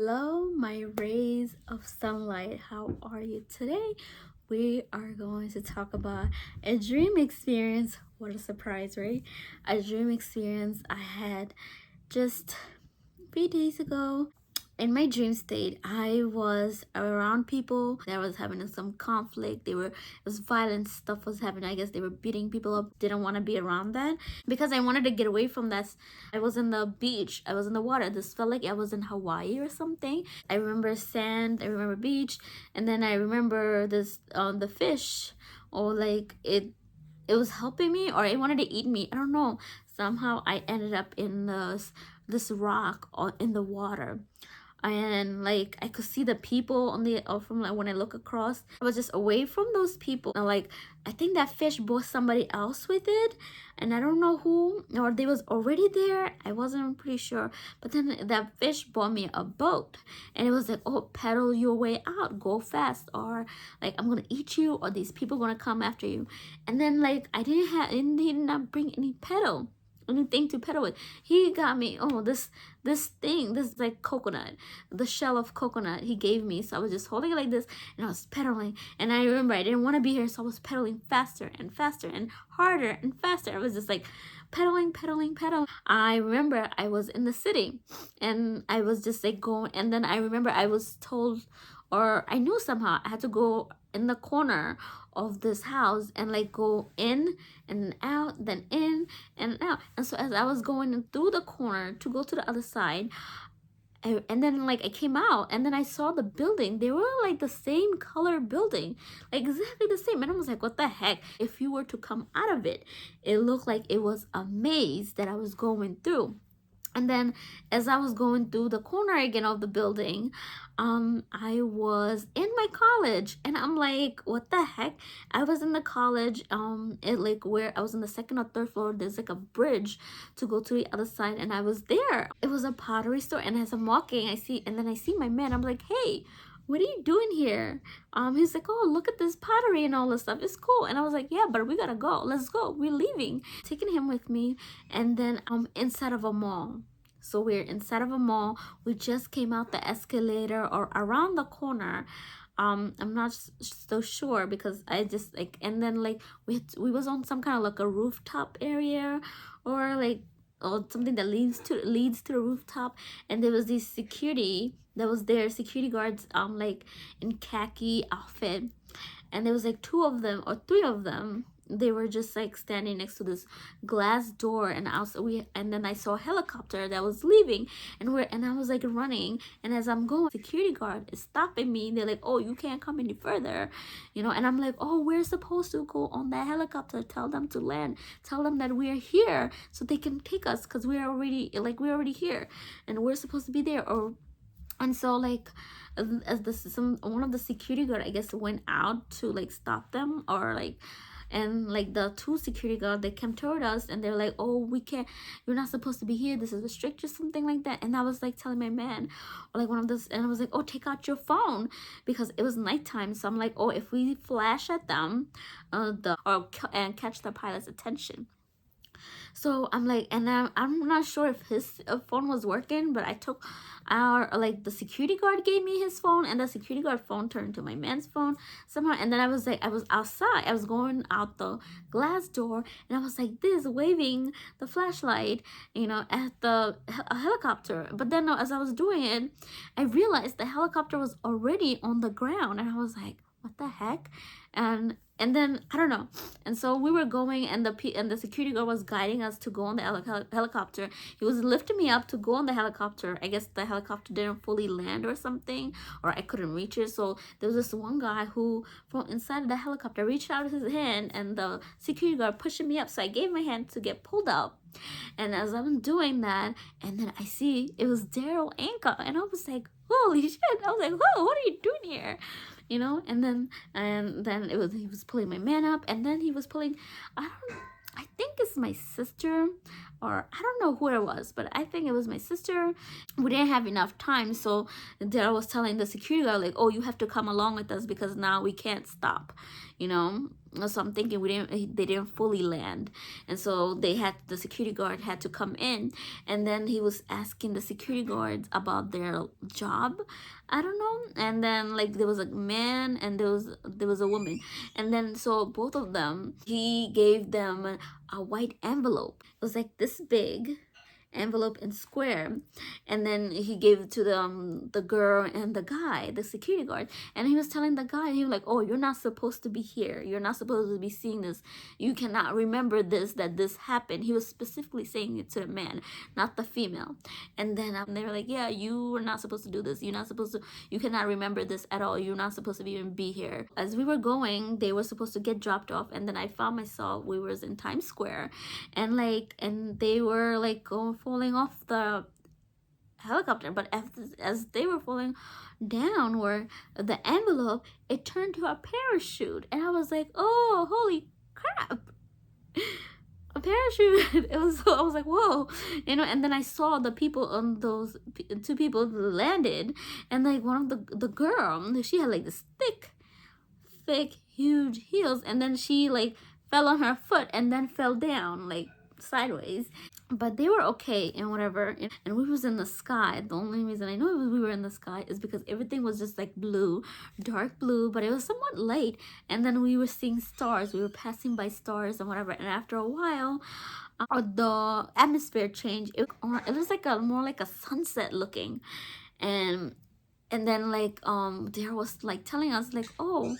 Hello, my rays of sunlight. How are you today? We are going to talk about a dream experience. What a surprise, right? A dream experience I had just a few days ago. In my dream state, I was around people that was having some conflict. It was violent stuff was happening. I guess they were beating people up. Didn't want to be around that because I wanted to get away from that. I was in the beach. I was in the water. This felt like I was in Hawaii or something. I remember sand. I remember beach, and then I remember this the fish, or like it was helping me, or it wanted to eat me. I don't know. Somehow I ended up in this rock or in the water, and like I could see the people on the from like when I look across, I was just away from those people, and like I think that fish brought somebody else with it, and I don't know who, or they was already there. I wasn't pretty sure, but then that fish brought me a boat, and it was like, oh, pedal your way out, go fast, or like I'm gonna eat you, or these people gonna come after you. And then like I did not bring any pedal, anything to pedal with. He got me, oh, this thing, this like coconut, the shell of coconut he gave me. So I was just holding it like this, and I was pedaling. And I remember I didn't want to be here, so I was pedaling faster and faster and harder and faster. I was just like pedaling. I remember I was in the city, and I was just like going. And then I remember I was told, or I knew somehow I had to go in the corner of this house and like go in and out, then in and out. And so as I was going through the corner to go to the other side, and then like I came out, and then I saw the building. They were like the same color building, like exactly the same. And I was like, what the heck? If you were to come out of it, it looked like it was a maze that I was going through. And then as I was going through the corner again of the building, I was in my college, and I'm like, what the heck? I was in the college, it like where I was in the second or third floor. There's like a bridge to go to the other side, and I was there. It was a pottery store, and as I'm walking, I see my man. I'm like, hey, what are you doing here? He's like, oh, look at this pottery and all this stuff. It's cool. And I was like, yeah, but we gotta go. Let's go. We're leaving. Taking him with me, and then I'm inside of a mall. So we're inside of a mall. We just came out the escalator or around the corner. I'm not so sure because I just like, and then like we was on some kind of like a rooftop area, or like, or something that leads to the rooftop. And there was this security that was there, security guards, like in khaki outfit, and there was like two of them or three of them. They were just like standing next to this glass door, and and then I saw a helicopter that was leaving, and I was like running, and as I'm going, security guard is stopping me. They're like, oh, you can't come any further, and I'm like, oh, we're supposed to go on that helicopter. Tell them to land, tell them that we're here so they can take us, because we're already here, and we're supposed to be there. Or and so like as one of the security guard, I guess, went out to like stop them, or like, and like the two security guard, they came toward us, and they're like, oh, we can't, you're not supposed to be here, this is restricted, something like that. And I was like telling my man, or like one of those, and I was like, oh, take out your phone, because it was nighttime. So I'm like, oh, if we flash at them, and catch the pilot's attention. So I'm like, and I'm not sure if his phone was working, but I took like the security guard gave me his phone, and the security guard phone turned to my man's phone somehow. And then I was like, I was outside, I was going out the glass door, and I was like this, waving the flashlight, at the helicopter. But then as I was doing it, I realized the helicopter was already on the ground, and I was like, what the heck? And then I don't know. And so we were going, and the security guard was guiding us to go on the helicopter. He was lifting me up to go on the helicopter. I guess the helicopter didn't fully land or something, or I couldn't reach it. So there was this one guy who, from inside of the helicopter, reached out his hand, and the security guard pushing me up. So I gave my hand to get pulled up. And as I'm doing that, and then I see it was Darryl Anka, and I was like, holy shit. I was like, whoa, what are you doing here? And then he was pulling my man up, and then he was pulling, I think it's my sister, or I don't know who it was, but I think it was my sister. We didn't have enough time, so Daryl was telling the security guard, like, oh, you have to come along with us, because now we can't stop, So I'm thinking they didn't fully land, and so the security guard had to come in, and then he was asking the security guards about their job, I don't know. And then like there was a man and there was a woman, and then so both of them, he gave them a white envelope. It was like this big envelope and square, and then he gave it to the girl and the guy, the security guard, and he was telling the guy, he was like, oh, you're not supposed to be here, you're not supposed to be seeing this, you cannot remember this, that this happened. He was specifically saying it to the man, not the female. And then they were like, yeah, you were not supposed to do this, you're not supposed to, you cannot remember this at all, you're not supposed to even be here. As we were going, they were supposed to get dropped off, and then I found myself, we was in Times Square, and they were like going falling off the helicopter. But as they were falling down, where the envelope, it turned to a parachute, and I was like, oh, holy crap, a parachute. It was so, I was like, whoa, and then I saw the people on those two people landed, and like one of the girl, she had like this thick huge heels, and then she like fell on her foot and then fell down like sideways. But they were okay and whatever, and we was in the sky. The only reason I know we were in the sky is because everything was just like blue, dark blue, but it was somewhat light, and then we were seeing stars, we were passing by stars and whatever. And after a while, the atmosphere changed. It was like a more like a sunset looking, and then like there was like telling us like, oh,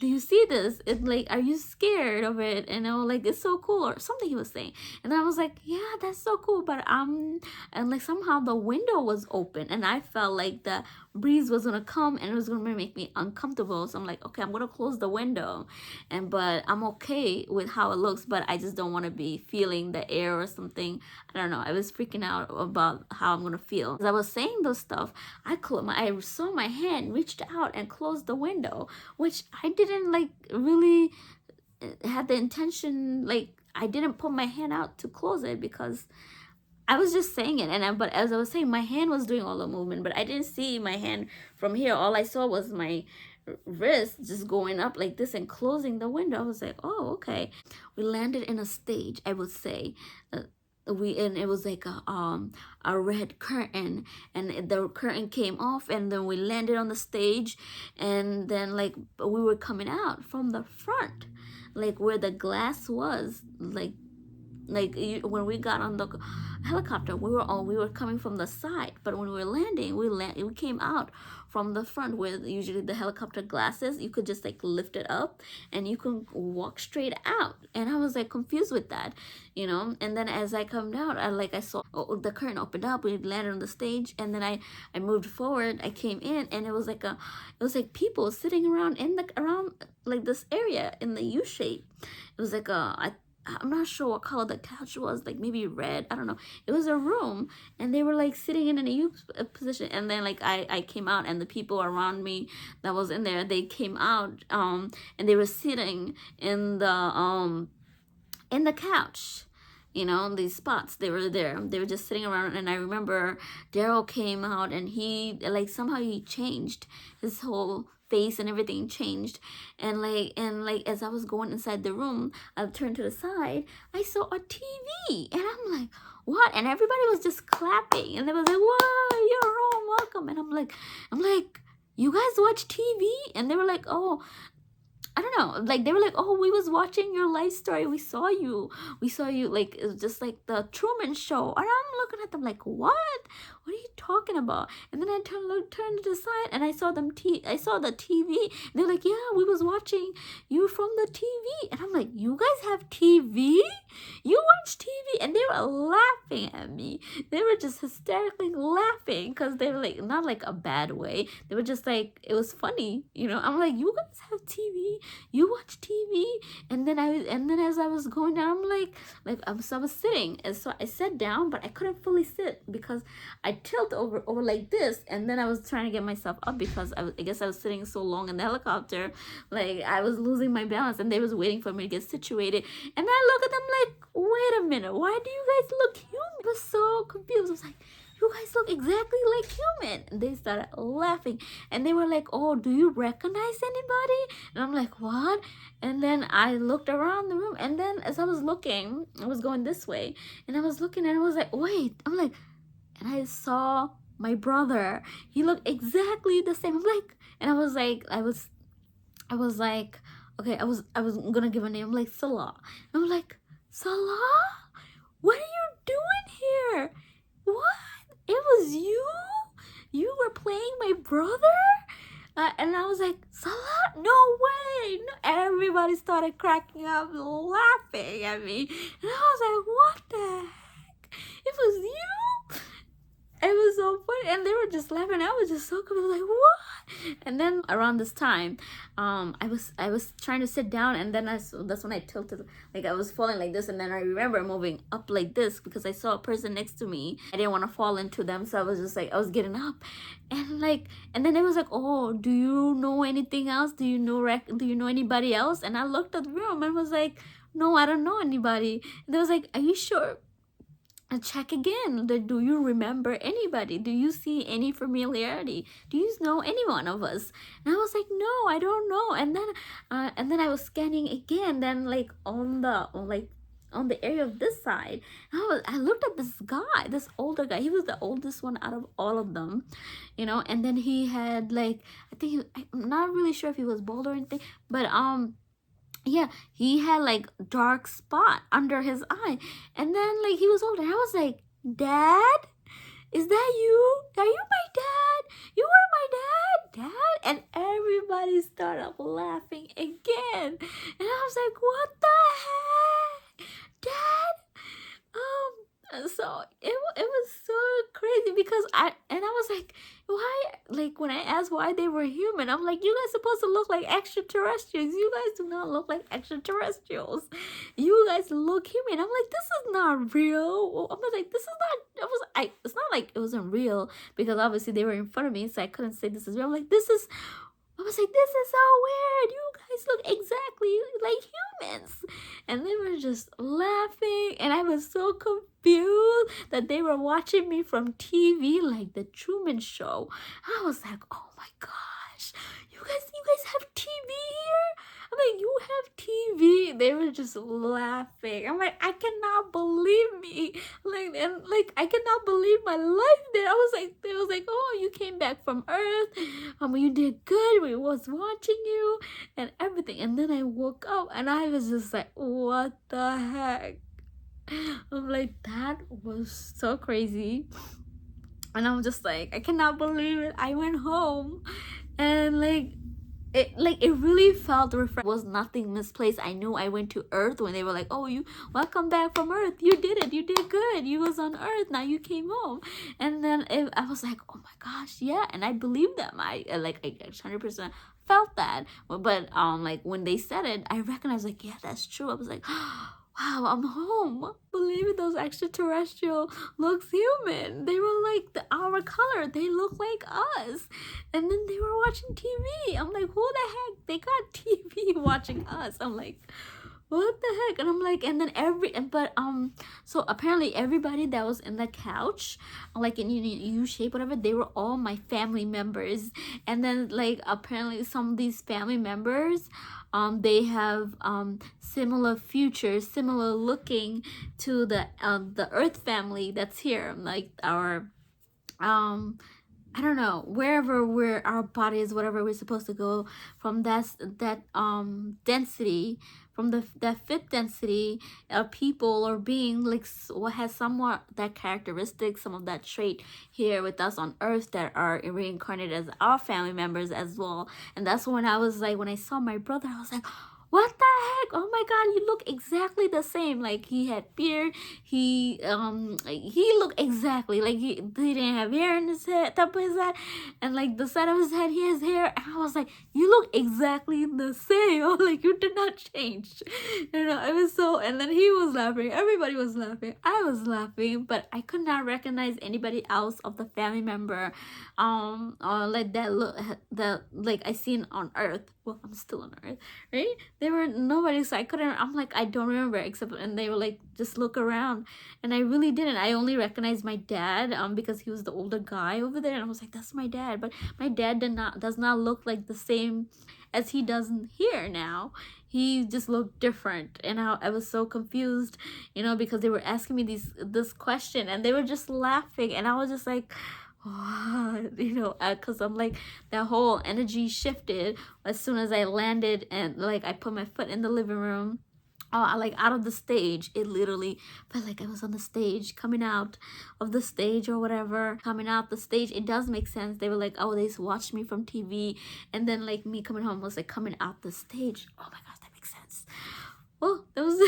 do you see this? It like, are you scared of it? And like, it's so cool, or something he was saying. And then I was like, yeah, that's so cool, but and like somehow the window was open, and I felt like the breeze was gonna come and it was gonna make me uncomfortable. So I'm like, okay, I'm gonna close the window, but I'm okay with how it looks, but I just don't want to be feeling the air or something. I don't know, I was freaking out about how I'm gonna feel. As I was saying those stuff, I saw my hand reached out and closed the window, which I didn't like really had the intention. Like, I didn't put my hand out to close it because I was just saying it, but as I was saying, my hand was doing all the movement, but I didn't see my hand from here. All I saw was my wrist just going up like this and closing the window. I was like, oh, okay. We landed in a stage, I would say. And it was like a red curtain, and the curtain came off, and then we landed on the stage, and then like we were coming out from the front, like where the glass was, like when we got on the helicopter, we were coming from the side, but when we were landing, we came out from the front, where usually the helicopter glasses, you could just like lift it up and you can walk straight out. And I was like confused with that, and then as I come down, I saw the curtain opened up, we landed on the stage, and then I moved forward, I came in, and it was like people sitting around around like this area in the U shape. It was like I'm not sure what color the couch was, like maybe red, I don't know. It was a room, and they were like sitting in a U position, and then like I came out, and the people around me that was in there, they came out, and they were sitting in the couch, these spots. They were there, they were just sitting around. And I remember Darryl came out, and he like somehow he changed, his whole face and everything changed, and like as I was going inside the room, I turned to the side, I saw a TV, and I'm like, what? And everybody was just clapping, and they was like, whoa, you're home, welcome. And I'm like, you guys watch TV? And they were like, oh, I don't know, like they were like, oh, we was watching your life story, we saw you, like it was just like the Truman Show. And I'm looking at them like, what are you talking about? And then I turned to the side, and I saw I saw the TV. They're like, yeah, we was watching you from the TV. And I'm like, you guys have TV? You watch TV? And they were laughing at me. They were just hysterically laughing, because they were like, not like a bad way, they were just like, it was funny, I'm like, you guys have TV? You watch TV? And then as I was going down, I'm like I was sitting, and so I sat down, but I couldn't fully sit because I tilt over like this, and then I was trying to get myself up because I guess I was sitting so long in the helicopter, like I was losing my balance, and they was waiting for me to get situated. And I look at them like, wait a minute, why do you guys look human? I was so confused. I was like, you guys look exactly like human. And they started laughing, and they were like, oh, do you recognize anybody? And I'm like, what? And then I looked around the room, and then as I was looking, I was going this way, and I was looking, and I was like, wait, I'm like, and I saw my brother. He looked exactly the same. I'm like, and I was like, okay, I was gonna give a name like Salah. And I'm like, Salah, what are you doing here? What? It was you? You were playing my brother? And I was like, Salah, no way. No. Everybody started cracking up, laughing at me. And I was like, what the heck? It was you? It was so funny, and they were just laughing. I was just so confused, like, what? And then around this time, I was trying to sit down, and then that's when I tilted, like I was falling like this, and then I remember moving up like this because I saw a person next to me. I didn't want to fall into them, so I was just like, I was getting up, and then it was like, oh, do you know anything else? Do you know anybody else? And I looked at the room and was like, no, I don't know anybody. And they was like, are you sure? And check again. Do you remember anybody? Do you see any familiarity? Do you know any one of us? And I was like, no, I don't know. And then I was scanning again. Then like on the area of this side, I looked at this guy, this older guy. He was the oldest one out of all of them, you know. And then he had like, I'm not really sure if he was bald or anything, but yeah, he had like dark spot under his eye, and then like he was older. I was like, Dad, is that you? Are you my dad? You are my dad? And everybody started laughing again, and I was like, what the heck, Dad? So it was so crazy because I was like, why, like when I asked why they were human, I'm like, you guys supposed to look like extraterrestrials. You guys do not look like extraterrestrials. You guys look human. I'm like, this is not real. I was like, this is not, it's not like it wasn't real because obviously they were in front of me, so I couldn't say this is real. I'm like, I was like, this is so weird. You guys look exactly like humans. And they were just laughing. And I was so confused that they were watching me from TV like the Truman Show. I was like, oh my gosh, you guys have TV here? I'm like, you have TV? They were just laughing. I'm like, I cannot believe me. I cannot believe my life there. They was like, oh, you came back from Earth. You did good. We was watching you and everything. And then I woke up and I was just like, what the heck? I'm like, that was so crazy. And I'm just like, I cannot believe it. I went home and it really felt refreshing. Was nothing misplaced. I knew I went to Earth when they were like, oh, you welcome back from Earth. You did it. You did good. You was on Earth. Now you came home. And then I was like, oh my gosh, yeah. And I believed them. I 100% felt that. But like when they said it, I recognized like, yeah, that's true. I was like, wow, I'm home. Believe it, those extraterrestrial looks human. They were like our color. They look like us. And then they were watching TV. I'm like, who the heck? They got TV watching us. I'm like, what the heck? And I'm like, and then so apparently everybody that was in the couch, like in U shape, whatever, they were all my family members. And then like apparently some of these family members, they have similar futures, similar looking to the Earth family that's here, like our I don't know, wherever our body is, whatever we're supposed to go from that density, from that fifth density of people or being, like what has somewhat that characteristic, some of that trait here with us on Earth that are reincarnated as our family members as well. And that's when I was like, when I saw my brother, I was like, what the heck? Oh my god, you look exactly the same. Like he had beard, he looked exactly like he didn't have hair in his head, top of his head, and like the side of his head he has hair. And I was like, you look exactly the same. I'm like, you did not change. You know, it was so. And then he was laughing, everybody was laughing, I was laughing, but I could not recognize anybody else of the family member like that look that like I seen on Earth. Well, I'm still on Earth, right? There were nobody, so I couldn't. I'm like, I don't remember except, and they were like, just look around, and I really didn't. I only recognized my dad, because he was the older guy over there, and I was like, that's my dad. But my dad does not look like the same as he does here now. He just looked different, and I was so confused, because they were asking me this question, and they were just laughing, and I was just like, what, because I'm like, that whole energy shifted as soon as I landed, and like I put my foot in the living room. Oh, like out of the stage, it literally felt like I was on the stage, coming out of the stage or whatever, coming out the stage. It does make sense. They were like, oh, they watched me from TV, and then like me coming home was like coming out the stage. Oh my gosh, that makes sense. Well, that was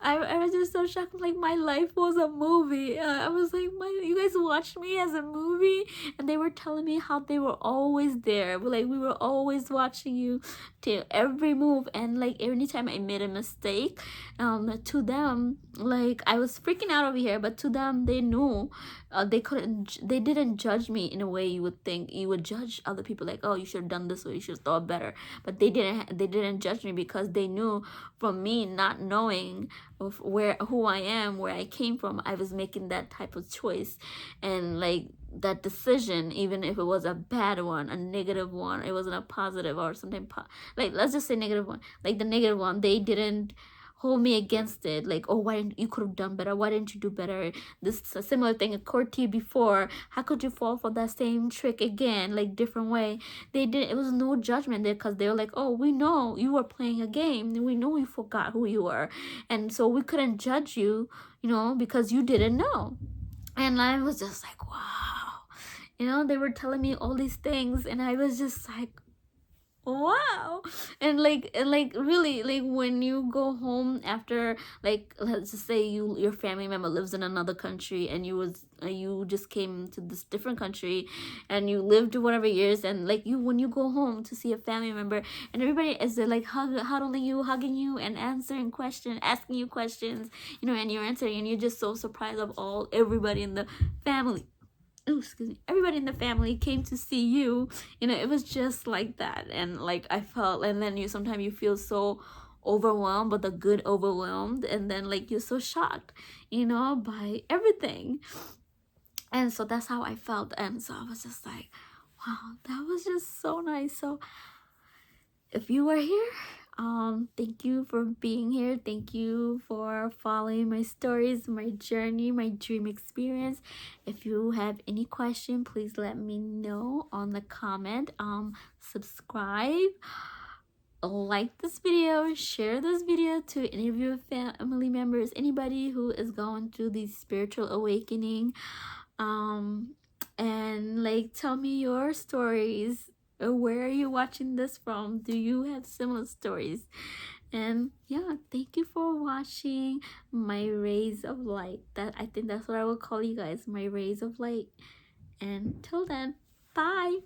I was just so shocked. Like, my life was a movie. I was like, you guys watched me as a movie, and they were telling me how they were always there. Like, we were always watching you to every move, and like anytime I made a mistake, to them, like, I was freaking out over here, but to them, they knew. They didn't judge me in a way you would think you would judge other people, like, oh, you should have done this, or you should have thought better. But they didn't judge me, because they knew from me not knowing of who I am, where I came from, I was making that type of choice, and like that decision, even if it was a bad one, a negative one, it wasn't a positive or something like, let's just say negative one, like the negative one, they didn't hold me against it, like, oh, why didn't you could have done better, why didn't you do better, this a similar thing occurred to you before, how could you fall for that same trick again, like different way. They didn't, it was no judgment there, because they were like, oh, we know you were playing a game, we know you forgot who you were, and so we couldn't judge you, because you didn't know. And I was just like, wow, they were telling me all these things, and I was just like, wow. And like really, like when you go home after, like, let's just say your family member lives in another country, and you just came to this different country, and you lived whatever years, and like when you go home to see a family member, and everybody is there like hugging you and asking you questions, and you're answering, and you're just so surprised of everybody in the family. Oh, excuse me, everybody in the family came to see you. It was just like that. And like I felt, and then sometimes you feel so overwhelmed, but the good overwhelmed, and then like you're so shocked, by everything. And so that's how I felt. And so I was just like, wow, that was just so nice. So if you were here, thank you for being here. Thank you for following my stories, my journey, my dream experience. If you have any question, please let me know on the comment. Subscribe, like this video, share this video to any of your family members, anybody who is going through the spiritual awakening. And like, tell me your stories. Where are you watching this from? Do you have similar stories? And yeah, thank you for watching my rays of light. I think that's what I will call you guys, my rays of light. And till then, bye.